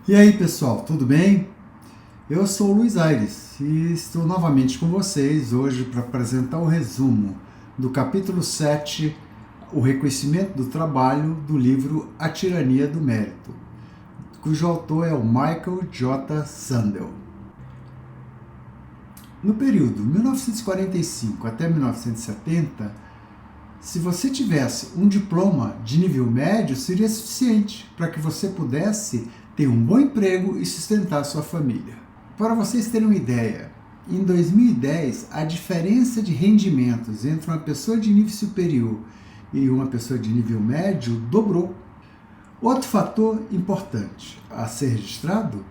E aí pessoal, tudo bem? Eu sou o Luiz Aires e estou novamente com vocês hoje para apresentar o resumo do capítulo 7, O Reconhecimento do Trabalho, do livro A Tirania do Mérito, cujo autor é o Michael J. Sandel. No período 1945 até 1970, se você tivesse um diploma de nível médio, seria suficiente para que você pudesse ter um bom emprego e sustentar sua família. Para vocês terem uma ideia, em 2010, a diferença de rendimentos entre uma pessoa de nível superior e uma pessoa de nível médio dobrou. Outro fator importante a ser registrado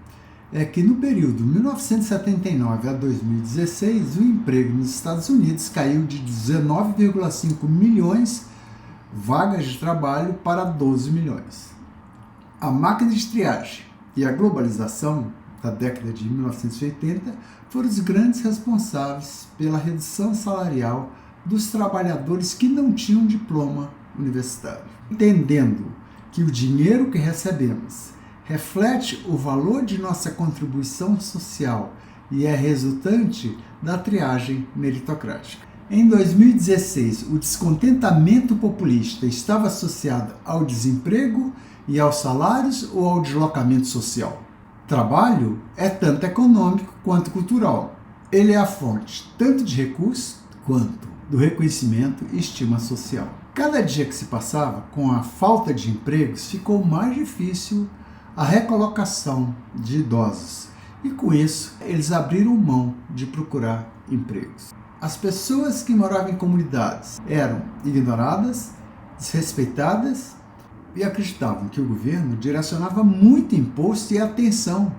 é que no período 1979 a 2016, o emprego nos Estados Unidos caiu de 19,5 milhões vagas de trabalho para 12 milhões. A máquina de triagem e a globalização da década de 1980 foram os grandes responsáveis pela redução salarial dos trabalhadores que não tinham diploma universitário. Entendendo que o dinheiro que recebemos reflete o valor de nossa contribuição social e é resultante da triagem meritocrática. Em 2016, o descontentamento populista estava associado ao desemprego e aos salários ou ao deslocamento social? Trabalho é tanto econômico quanto cultural. Ele é a fonte tanto de recursos quanto do reconhecimento e estima social. Cada dia que se passava com a falta de empregos, ficou mais difícil a recolocação de idosos. E com isso, eles abriram mão de procurar empregos. As pessoas que moravam em comunidades eram ignoradas, desrespeitadas e acreditavam que o governo direcionava muito imposto e atenção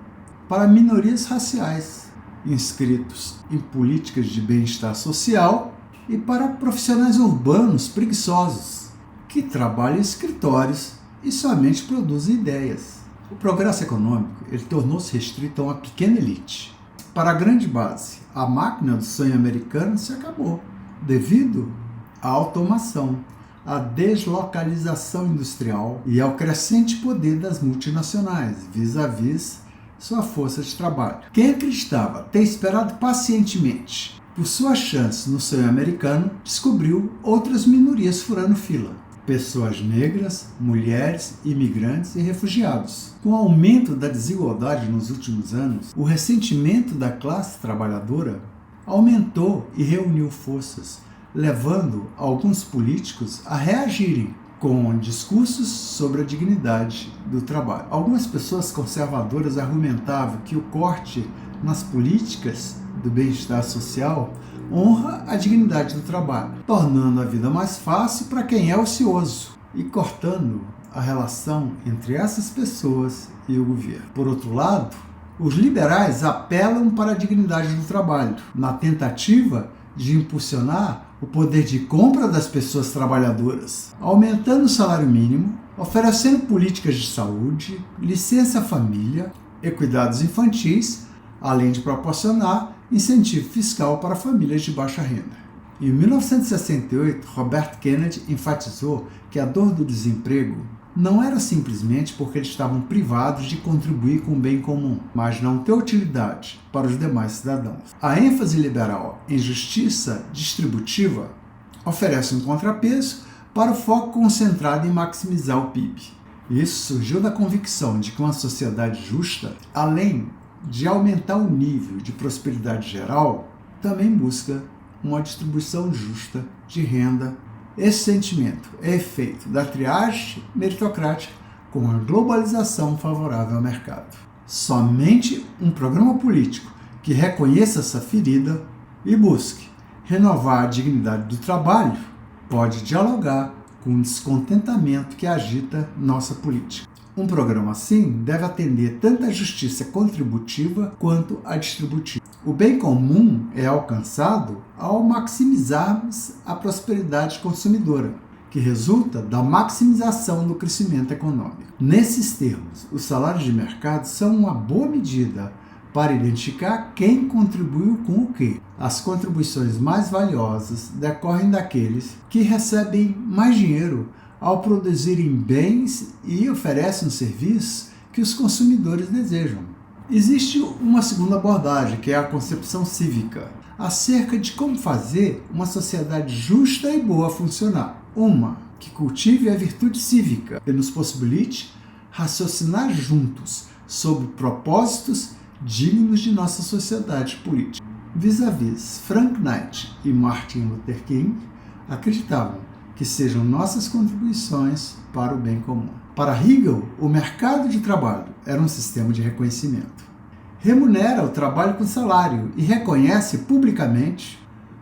para minorias raciais, inscritos em políticas de bem-estar social e para profissionais urbanos preguiçosos, que trabalham em escritórios e somente produzem ideias. O progresso econômico tornou-se restrito a uma pequena elite. Para a grande base, a máquina do sonho americano se acabou, devido à automação, à deslocalização industrial e ao crescente poder das multinacionais, vis-à-vis sua força de trabalho. Quem acreditava ter esperado pacientemente por sua chance no sonho americano, descobriu outras minorias furando fila. Pessoas negras, mulheres, imigrantes e refugiados. Com o aumento da desigualdade nos últimos anos, o ressentimento da classe trabalhadora aumentou e reuniu forças, levando alguns políticos a reagirem com discursos sobre a dignidade do trabalho. Algumas pessoas conservadoras argumentavam que o corte nas políticas do bem-estar social honra a dignidade do trabalho, tornando a vida mais fácil para quem é ocioso e cortando a relação entre essas pessoas e o governo. Por outro lado, os liberais apelam para a dignidade do trabalho, na tentativa de impulsionar o poder de compra das pessoas trabalhadoras, aumentando o salário mínimo, oferecendo políticas de saúde, licença-família e cuidados infantis, além de proporcionar incentivo fiscal para famílias de baixa renda. Em 1968, Robert Kennedy enfatizou que a dor do desemprego não era simplesmente porque eles estavam privados de contribuir com o bem comum, mas não ter utilidade para os demais cidadãos. A ênfase liberal em justiça distributiva oferece um contrapeso para o foco concentrado em maximizar o PIB. Isso surgiu da convicção de que uma sociedade justa, além de aumentar o nível de prosperidade geral, também busca uma distribuição justa de renda. Esse sentimento é efeito da triagem meritocrática com a globalização favorável ao mercado. Somente um programa político que reconheça essa ferida e busque renovar a dignidade do trabalho pode dialogar com o descontentamento que agita nossa política. Um programa assim deve atender tanto à justiça contributiva quanto à distributiva. O bem comum é alcançado ao maximizarmos a prosperidade consumidora, que resulta da maximização do crescimento econômico. Nesses termos, os salários de mercado são uma boa medida para identificar quem contribuiu com o quê. As contribuições mais valiosas decorrem daqueles que recebem mais dinheiro ao produzirem bens e oferecem um serviço que os consumidores desejam. Existe uma segunda abordagem, que é a concepção cívica, acerca de como fazer uma sociedade justa e boa funcionar. Uma que cultive a virtude cívica e nos possibilite raciocinar juntos sobre propósitos dignos de nossa sociedade política. Vis-à-vis, Frank Knight e Martin Luther King acreditavam que sejam nossas contribuições para o bem comum. Para Hegel, o mercado de trabalho era um sistema de reconhecimento. Remunera o trabalho com salário e reconhece publicamente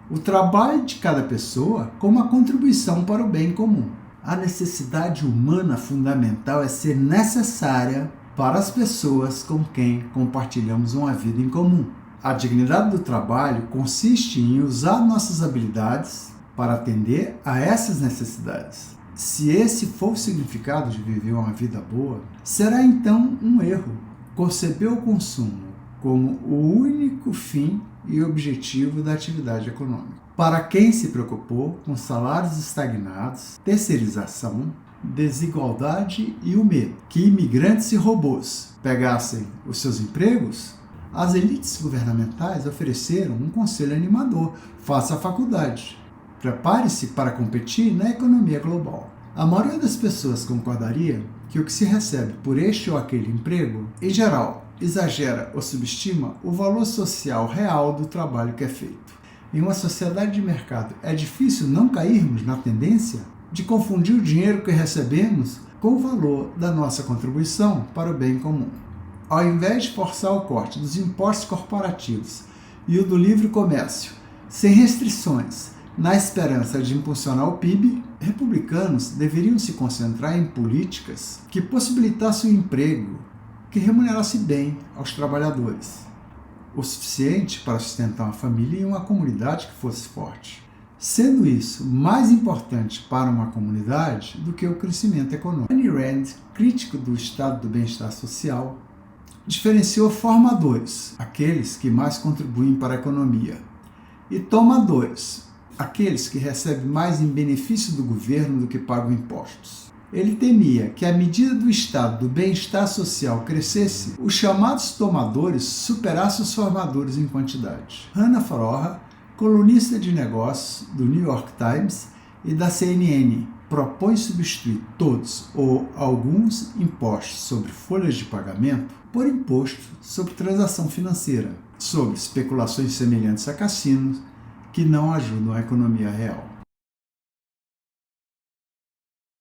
o trabalho de cada pessoa como uma contribuição para o bem comum. A necessidade humana fundamental é ser necessária para as pessoas com quem compartilhamos uma vida em comum. A dignidade do trabalho consiste em usar nossas habilidades para atender a essas necessidades. Se esse for o significado de viver uma vida boa, será então um erro conceber o consumo como o único fim e objetivo da atividade econômica. Para quem se preocupou com salários estagnados, terceirização, desigualdade e o medo que imigrantes e robôs pegassem os seus empregos, as elites governamentais ofereceram um conselho animador: faça a faculdade, prepare-se para competir na economia global. A maioria das pessoas concordaria que o que se recebe por este ou aquele emprego, em geral, exagera ou subestima o valor social real do trabalho que é feito. Em uma sociedade de mercado, é difícil não cairmos na tendência de confundir o dinheiro que recebemos com o valor da nossa contribuição para o bem comum. Ao invés de forçar o corte dos impostos corporativos e o do livre comércio, sem restrições, na esperança de impulsionar o PIB, republicanos deveriam se concentrar em políticas que possibilitassem o emprego, que remunerasse bem aos trabalhadores, o suficiente para sustentar uma família e uma comunidade que fosse forte. Sendo isso mais importante para uma comunidade do que o crescimento econômico. Ayn Rand, crítico do estado do bem-estar social, diferenciou formadores, aqueles que mais contribuem para a economia, e tomadores, aqueles que recebem mais em benefício do governo do que pagam impostos. Ele temia que, à medida do estado do bem-estar social crescesse, os chamados tomadores superassem os formadores em quantidade. Hannah Faroha, colunista de negócios do New York Times e da CNN, propõe substituir todos ou alguns impostos sobre folhas de pagamento por imposto sobre transação financeira, sobre especulações semelhantes a cassinos que não ajudam a economia real.